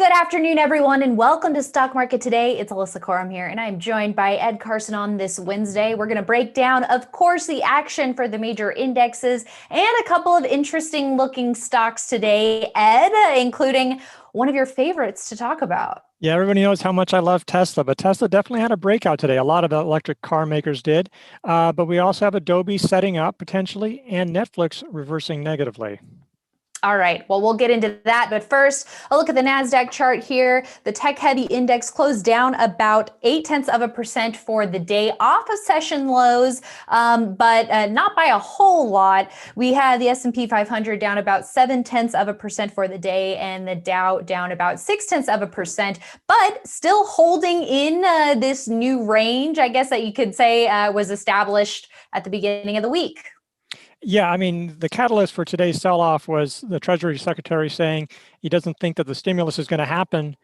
Good afternoon, everyone, and welcome to Stock Market Today. It's Alyssa Corum here, and I'm joined by Ed Carson on this Wednesday. We're going to break down, of course, the action for the major indexes and a couple of interesting looking stocks today, Ed, including one of your favorites to talk about. Yeah, everybody knows how much I love Tesla, but Tesla definitely had a breakout today. A lot of electric car makers did. But we also have Adobe setting up potentially and Netflix reversing negatively. All right, well, we'll get into that. But first, a look at the NASDAQ chart here. The tech-heavy index closed down about 0.8% for the day, off of session lows, but not by a whole lot. We had the S&P 500 down about 0.7% for the day, and the Dow down about 0.6%, but still holding in this new range, I guess that you could say was established at the beginning of the week. Yeah, I mean, the catalyst for today's sell-off was the Treasury Secretary saying he doesn't think that the stimulus is going to happen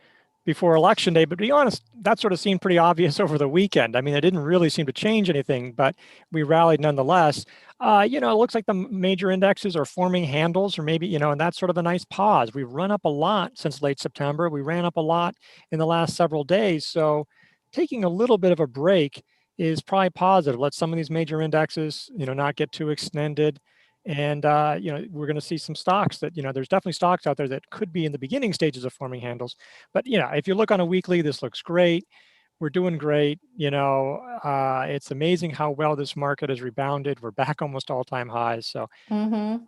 before Election Day. But to be honest, that sort of seemed pretty obvious over the weekend. I mean, it didn't really seem to change anything, but we rallied nonetheless. It looks like the major indexes are forming handles, or maybe, and that's sort of a nice pause. We've run up a lot since late September. We ran up a lot in the last several days. So taking a little bit of a break is probably positive. Let some of these major indexes, not get too extended. And, we're going to see some stocks that, there's definitely stocks out there that could be in the beginning stages of forming handles. But, if you look on a weekly, this looks great. We're doing great. It's amazing how well this market has rebounded. We're back almost all-time highs. So a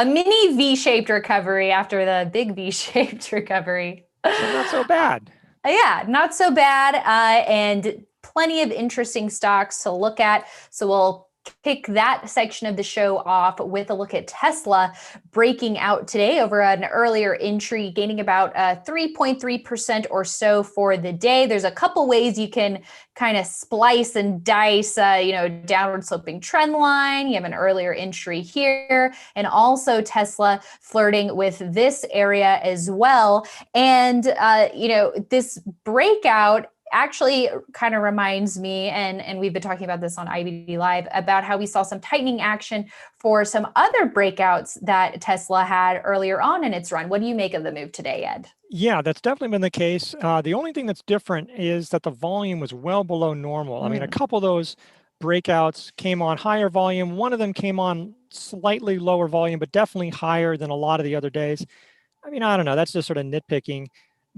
mini V-shaped recovery after the big V-shaped recovery. So not so bad. Yeah, not so bad, and plenty of interesting stocks to look at. So we'll kick that section of the show off with a look at Tesla breaking out today over an earlier entry, gaining about 3.3% or so for the day. There's a couple ways you can kind of splice and dice, downward sloping trend line. You have an earlier entry here, and also Tesla flirting with this area as well. And, this breakout actually kind of reminds me, and we've been talking about this on IBD Live, about how we saw some tightening action for some other breakouts that Tesla had earlier on in its run. What do you make of the move today, Ed? Yeah, that's definitely been the case. The only thing that's different is that the volume was well below normal. I mean, a couple of those breakouts came on higher volume. One of them came on slightly lower volume, but definitely higher than a lot of the other days. I mean, I don't know. That's just sort of nitpicking.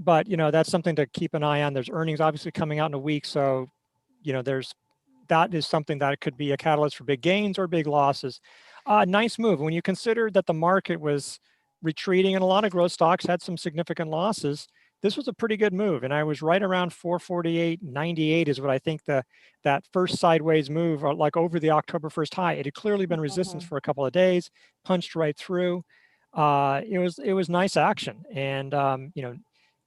But, that's something to keep an eye on. There's earnings obviously coming out in a week. So, that is something that could be a catalyst for big gains or big losses. Nice move. When you consider that the market was retreating and a lot of growth stocks had some significant losses, this was a pretty good move. And I was right around 448.98 is what I think that first sideways move, like over the October 1st high. It had clearly been resistance for a couple of days, punched right through. It was nice action. And,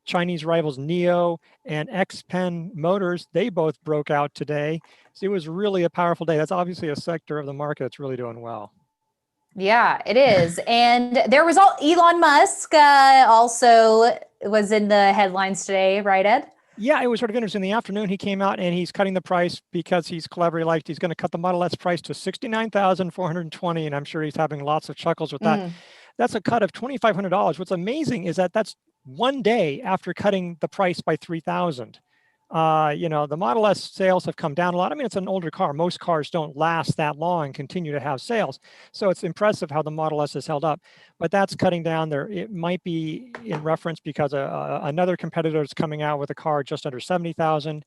Chinese rivals NIO and XPeng Motors, they both broke out today. So it was really a powerful day. That's obviously a sector of the market that's really doing well. Yeah, it is. And there was Elon Musk also was in the headlines today, right, Ed? Yeah, it was sort of interesting. In the afternoon, he came out and he's cutting the price because he's clever. He's going to cut the Model S price to $69,420, and I'm sure he's having lots of chuckles with that. That's a cut of $2,500. What's amazing is that that's one day after cutting the price by $3,000. The Model S sales have come down a lot. I mean, it's an older car. Most cars don't last that long and continue to have sales. So it's impressive how the Model S has held up. But that's cutting down there. It might be in reference because another competitor is coming out with a car just under 70,000.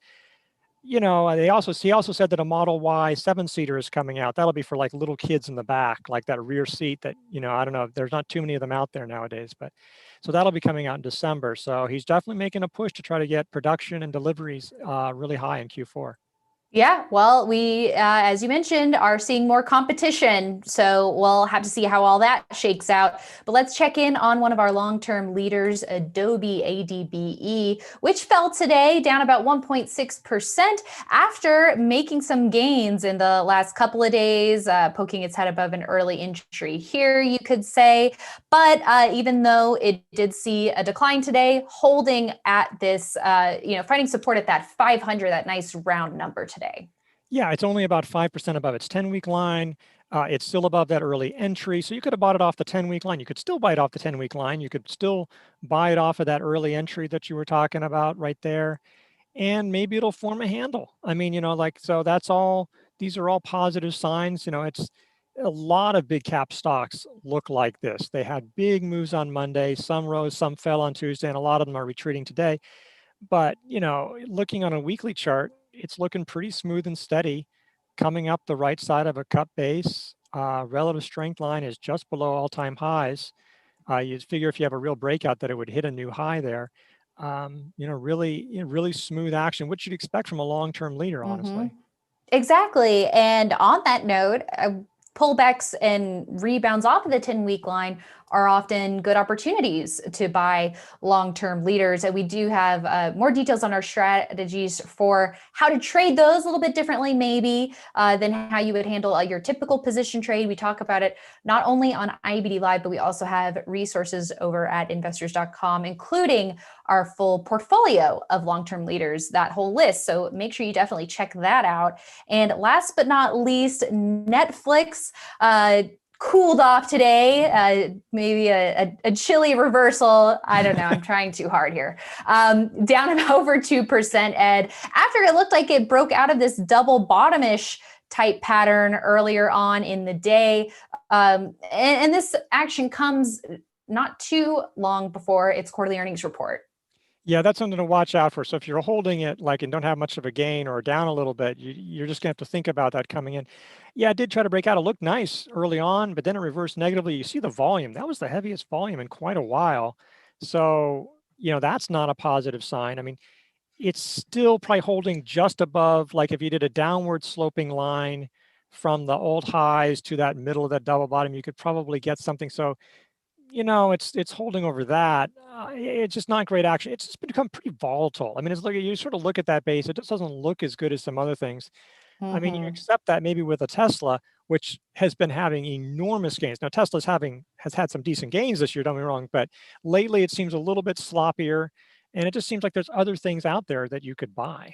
He also said that a Model Y 7-seater is coming out. That'll be for like little kids in the back, like that rear seat that, I don't know, there's not too many of them out there nowadays, but so that'll be coming out in December. So he's definitely making a push to try to get production and deliveries really high in Q4. Yeah, well, we, as you mentioned, are seeing more competition. So we'll have to see how all that shakes out. But let's check in on one of our long-term leaders, Adobe, ADBE, which fell today down about 1.6% after making some gains in the last couple of days, poking its head above an early entry here, you could say. But even though it did see a decline today, holding at this, finding support at that 500, that nice round number today. Yeah, it's only about 5% above its 10-week line. It's still above that early entry. So you could have bought it off the 10-week line. You could still buy it off the 10-week line. You could still buy it off of that early entry that you were talking about right there. And maybe it'll form a handle. I mean, like, so that's all, these are all positive signs. It's a lot of big cap stocks look like this. They had big moves on Monday. Some rose, some fell on Tuesday, and a lot of them are retreating today. But, looking on a weekly chart, it's looking pretty smooth and steady, coming up the right side of a cut base. Relative strength line is just below all-time highs. You'd figure if you have a real breakout that it would hit a new high there. Really smooth action, which you'd expect from a long-term leader, Mm-hmm. honestly. Exactly. And on that note, pullbacks and rebounds off of the 10-week line are often good opportunities to buy long-term leaders. And we do have more details on our strategies for how to trade those a little bit differently, maybe, than how you would handle your typical position trade. We talk about it not only on IBD Live, but we also have resources over at investors.com, including our full portfolio of long-term leaders, that whole list. So make sure you definitely check that out. And last but not least, Netflix cooled off today, maybe a chilly reversal. I don't know. I'm trying too hard here. Down over 2%, Ed, after it looked like it broke out of this double bottomish type pattern earlier on in the day. And this action comes not too long before its quarterly earnings report. Yeah, that's something to watch out for. So if you're holding it like and don't have much of a gain or down a little bit, you're just gonna have to think about that coming in. Yeah, it did try to break out. It looked nice early on, but then it reversed negatively. You see the volume. That was the heaviest volume in quite a while. So, that's not a positive sign. I mean, it's still probably holding just above, like if you did a downward sloping line from the old highs to that middle of that double bottom, you could probably get something. So it's holding over that. It's just not great action. It's just become pretty volatile. I mean, it's like you sort of look at that base, it just doesn't look as good as some other things. I mean, you Mm-hmm. accept that maybe with a Tesla, which has been having enormous gains. Now, has had some decent gains this year, don't get me wrong, but lately it seems a little bit sloppier, and it just seems like there's other things out there that you could buy.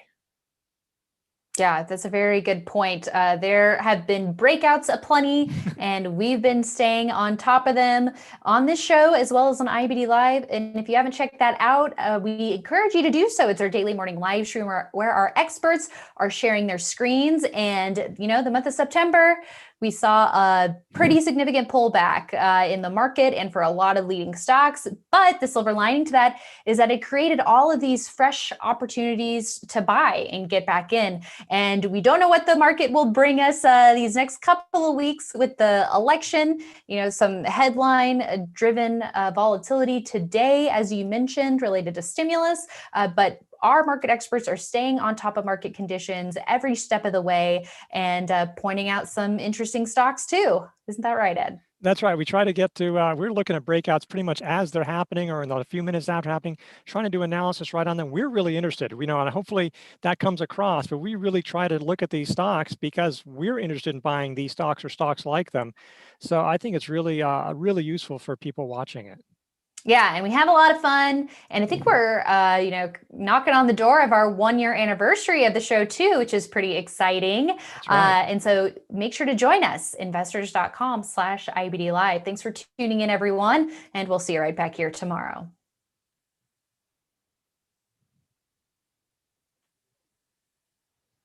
Yeah, that's a very good point. There have been breakouts aplenty, and we've been staying on top of them on this show as well as on IBD Live. And if you haven't checked that out, we encourage you to do so. It's our daily morning live stream where our experts are sharing their screens. And, the month of September, we saw a pretty significant pullback in the market and for a lot of leading stocks. But the silver lining to that is that it created all of these fresh opportunities to buy and get back in. And we don't know what the market will bring us these next couple of weeks with the election. Some headline driven volatility today, as you mentioned, related to stimulus. But our market experts are staying on top of market conditions every step of the way and pointing out some interesting stocks too. Isn't that right, Ed? That's right. We try to get to, we're looking at breakouts pretty much as they're happening or in a few minutes after happening, trying to do analysis right on them. We're really interested, and hopefully that comes across, but we really try to look at these stocks because we're interested in buying these stocks or stocks like them. So I think it's really useful for people watching it. Yeah, and we have a lot of fun. And I think we're, knocking on the door of our 1-year anniversary of the show too, which is pretty exciting. That's right. And so make sure to join us, investors.com/IBD Live. Thanks for tuning in, everyone. And we'll see you right back here tomorrow.